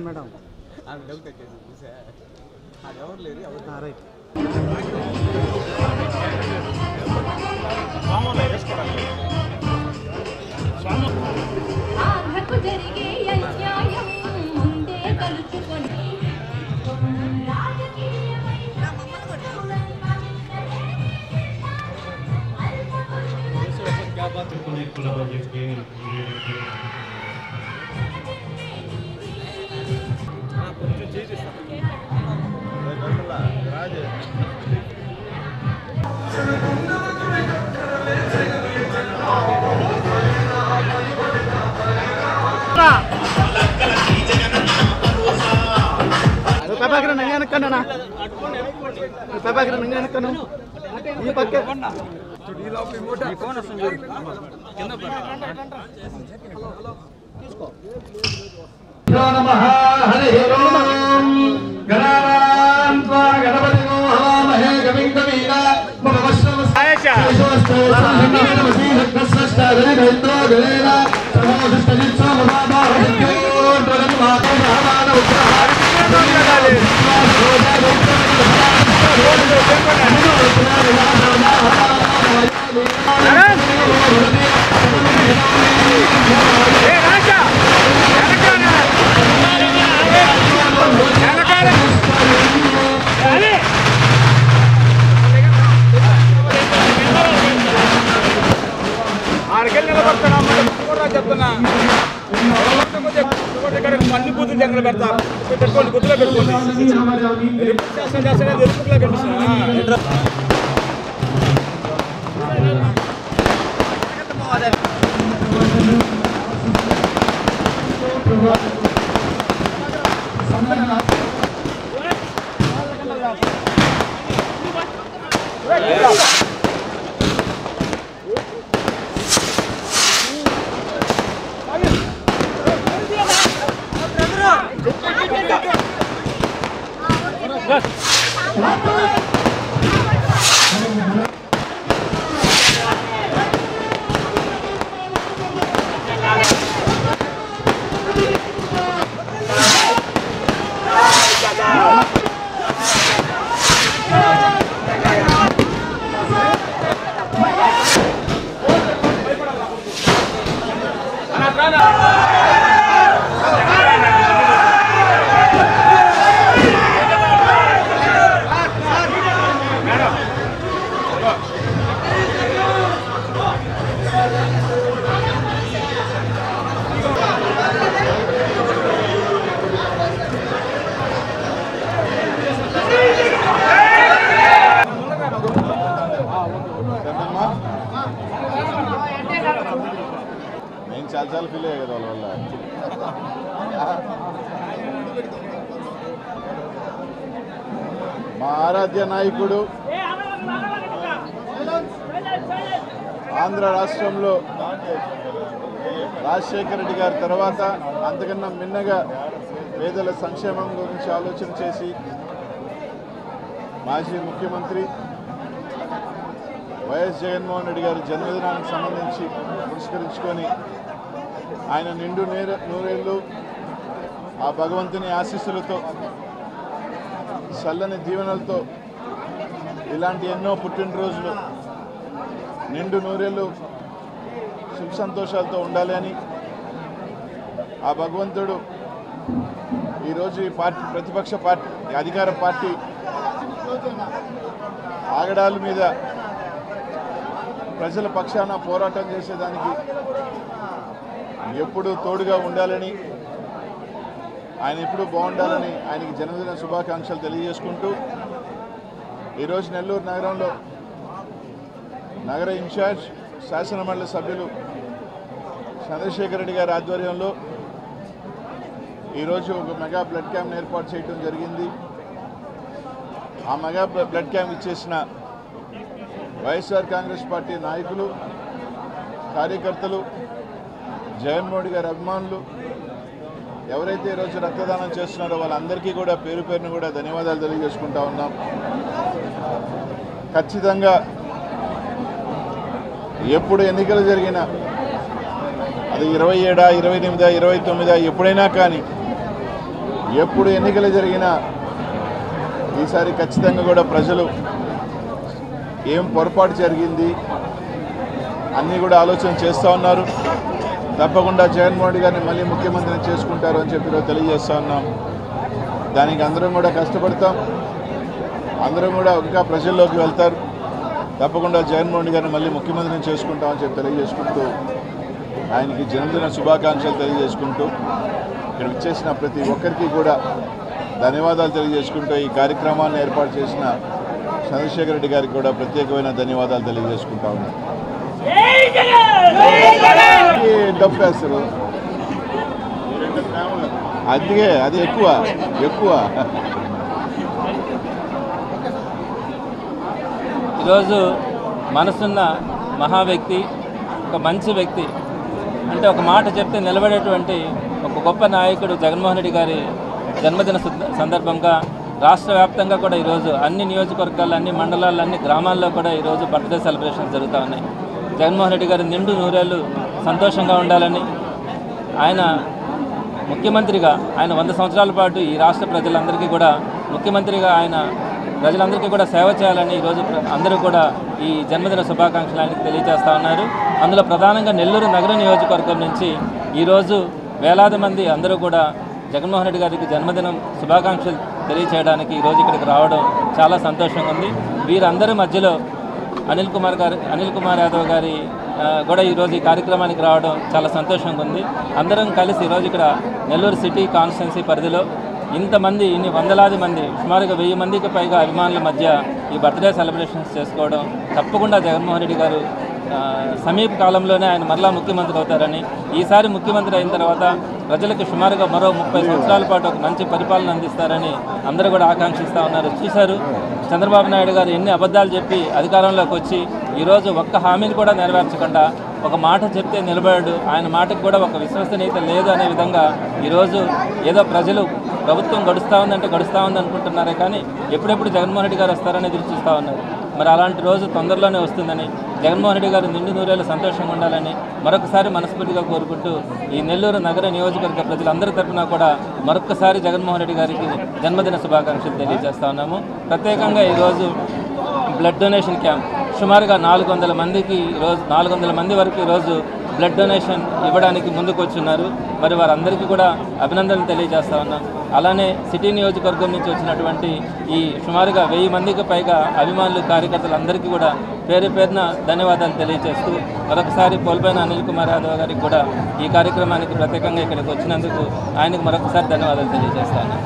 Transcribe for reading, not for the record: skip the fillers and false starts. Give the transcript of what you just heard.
Madam right Pepakira nangyana ka na na. Pepakira nangyana ka na. Ini pakai. Di phone sendiri. Namah Hari Om. Gananan Tva Ganapati Mohamahe Gaving Kavina Bhavasham Ayasha. మళ్ళీ బూతులు జంగలు పెడతారు పెట్టుకోండి గుర్తులో పెట్టుకోండి చాలా feel అయ్యే కదా వాళ్ళ మా ఆరాధ్య నాయకుడు ఆంధ్ర రాష్ట్రంలో రాజశేఖర రెడ్డి గారి తర్వాత అంతకన్నా మిన్నగా పేదల సంక్షేమం గురించి ఆలోచన చేసి మాజీ ముఖ్యమంత్రి వైఎస్ జగన్మోహన్ రెడ్డి గారి జన్మదినానికి సంబంధించి పురస్కరించుకొని ఆయన నిండు నూరేళ్ళు ఆ భగవంతుని ఆశీస్సులతో చల్లని దీవెనలతో ఇలాంటి ఎన్నో పుట్టినరోజులు నిండు నూరేళ్ళు సుఖ సంతోషాలతో ఉండాలి అని ఆ భగవంతుడు ఈరోజు ఈ పార్టీ ప్రతిపక్ష పార్టీ అధికార పార్టీ ఆగడాల మీద ప్రజల పక్షాన పోరాటం చేసేదానికి ఎప్పుడూ తోడుగా ఉండాలని ఆయన ఎప్పుడూ బాగుండాలని ఆయనకి జన్మదిన శుభాకాంక్షలు తెలియజేసుకుంటూ ఈరోజు నెల్లూరు నగరంలో నగర ఇన్ఛార్జ్ శాసనమండలి సభ్యులు చంద్రశేఖర్ రెడ్డి గారి ఆధ్వర్యంలో ఈరోజు ఒక మెగా బ్లడ్ క్యాంప్ ఏర్పాటు చేయడం జరిగింది. ఆ మెగా బ్లడ్ క్యాంప్ ఇచ్చేసిన వైఎస్ఆర్ కాంగ్రెస్ పార్టీ నాయకులు, కార్యకర్తలు, జగన్మోహన్ గారి అభిమానులు ఎవరైతే ఈరోజు రక్తదానం చేస్తున్నారో వాళ్ళందరికీ కూడా పేరు పేరును కూడా ధన్యవాదాలు తెలియజేసుకుంటా ఉన్నాం. ఖచ్చితంగా ఎప్పుడు ఎన్నికలు జరిగినా అది 27, 28, 29 ఎప్పుడైనా కానీ ఎప్పుడు ఎన్నికలు జరిగినా ఈసారి ఖచ్చితంగా కూడా ప్రజలు ఏం పొరపాటు జరిగింది అన్నీ కూడా ఆలోచన చేస్తూ ఉన్నారు. తప్పకుండా జగన్మోహన్ రెడ్డి గారిని మళ్ళీ ముఖ్యమంత్రిని చేసుకుంటారు అని చెప్పి తెలియజేస్తూ ఉన్నాం. దానికి అందరం కూడా కష్టపడతాం, అందరం కూడా ఇంకా ప్రజల్లోకి వెళ్తారు. తప్పకుండా జగన్మోహన్ రెడ్డి గారిని మళ్ళీ ముఖ్యమంత్రిని చేసుకుంటామని చెప్పి తెలియజేసుకుంటూ ఆయనకి జన్మదిన శుభాకాంక్షలు తెలియజేసుకుంటూ ఇక్కడ విచ్చేసిన ప్రతి ఒక్కరికి కూడా ధన్యవాదాలు తెలియజేసుకుంటూ ఈ కార్యక్రమాన్ని ఏర్పాటు చేసిన చంద్రశేఖర్ రెడ్డి గారికి కూడా ప్రత్యేకమైన ధన్యవాదాలు తెలియజేసుకుంటా ఉన్నాను. డబ్బు వేస్తారు అందుకే అది ఎక్కువ ఈరోజు మనసున్న మహా వ్యక్తి, ఒక మంచి వ్యక్తి, అంటే ఒక మాట చెప్తే నిలబడేటువంటి ఒక గొప్ప నాయకుడు జగన్మోహన్ రెడ్డి గారి జన్మదిన సందర్భంగా రాష్ట్ర వ్యాప్తంగా కూడా ఈరోజు అన్ని నియోజకవర్గాలు, అన్ని మండలాలు, అన్ని గ్రామాల్లో కూడా ఈరోజు బర్త్డే సెలబ్రేషన్స్ జరుగుతూ ఉన్నాయి. జగన్మోహన్ రెడ్డి గారి నిండు నూరేళ్ళు సంతోషంగా ఉండాలని, ఆయన ముఖ్యమంత్రిగా ఆయన 100 సంవత్సరాల పాటు ఈ రాష్ట్ర ప్రజలందరికీ కూడా ముఖ్యమంత్రిగా ఆయన ప్రజలందరికీ కూడా సేవ చేయాలని ఈరోజు అందరూ కూడా ఈ జన్మదిన శుభాకాంక్షలు ఆయనకు తెలియజేస్తూ ఉన్నారు. అందులో ప్రధానంగా నెల్లూరు నగర నియోజకవర్గం నుంచి ఈరోజు వేలాది మంది అందరూ కూడా జగన్మోహన్ రెడ్డి గారికి జన్మదినం శుభాకాంక్షలు తెలియచేయడానికి ఈరోజు ఇక్కడికి రావడం చాలా సంతోషంగా ఉంది. వీరందరి మధ్యలో అనిల్ కుమార్ యాదవ్ గారి కూడా ఈరోజు ఈ కార్యక్రమానికి రావడం చాలా సంతోషంగా ఉంది. అందరం కలిసి ఈరోజు ఇక్కడ నెల్లూరు సిటీ కాన్స్టిట్యున్సీ పరిధిలో ఇంతమంది, ఇన్ని వందలాది మంది, సుమారుగా 1000 మందికి పైగా అభిమానుల మధ్య ఈ బర్త్డే సెలబ్రేషన్స్ చేసుకోవడం, తప్పకుండా జగన్మోహన్ రెడ్డి గారు సమీప కాలంలోనే ఆయన మరలా ముఖ్యమంత్రి అవుతారని, ఈసారి ముఖ్యమంత్రి అయిన తర్వాత ప్రజలకు సుమారుగా మరో 30 సంవత్సరాల పాటు ఒక మంచి పరిపాలన అందిస్తారని అందరూ కూడా ఆకాంక్షిస్తూ ఉన్నారు. చూశారు చంద్రబాబు నాయుడు గారు ఎన్ని అబద్ధాలు చెప్పి అధికారంలోకి వచ్చి ఈరోజు ఒక్క హామీని కూడా నెరవేర్చకుండా ఒక మాట చెప్తే నిలబడాడు. ఆయన మాటకు కూడా ఒక విశ్వసనీయత లేదు అనే విధంగా ఈరోజు ఏదో ప్రజలు ప్రభుత్వం గడుస్తూ ఉంది అనుకుంటున్నారే కానీ ఎప్పుడెప్పుడు జగన్మోహన్ రెడ్డి గారు వస్తారని ఎదురు చూస్తూ ఉన్నారు. మరి అలాంటి రోజు తొందరలోనే వస్తుందని, జగన్మోహన్ రెడ్డి గారు నిండు నూరేళ్ళు సంతోషంగా ఉండాలని మరొకసారి మనస్ఫూర్తిగా కోరుకుంటూ ఈ నెల్లూరు నగర నియోజకవర్గ ప్రజలందరి తరఫున కూడా మరొకసారి జగన్మోహన్ రెడ్డి గారికి జన్మదిన శుభాకాంక్షలు తెలియజేస్తా ఉన్నాము. ప్రత్యేకంగా ఈరోజు బ్లడ్ డొనేషన్ క్యాంప్ సుమారుగా 400 మందికి ఈరోజు 400 మంది వరకు ఈరోజు బ్లడ్ డొనేషన్ ఇవ్వడానికి ముందుకు వచ్చున్నారు. మరి వారందరికీ కూడా అభినందనలు తెలియజేస్తా ఉన్నాం. అలానే సిటీ నియోజకవర్గం నుంచి వచ్చినటువంటి ఈ సుమారుగా 1000 మందికి పైగా అభిమానులు, కార్యకర్తలందరికీ కూడా పేరు పేరున ధన్యవాదాలు తెలియజేస్తూ మరొకసారి పోల్పోయిన అనిల్ కుమార్ యాదవ్ గారికి కూడా ఈ కార్యక్రమానికి ప్రత్యేకంగా ఇక్కడికి వచ్చినందుకు ఆయనకు మరొకసారి ధన్యవాదాలు తెలియజేస్తాను.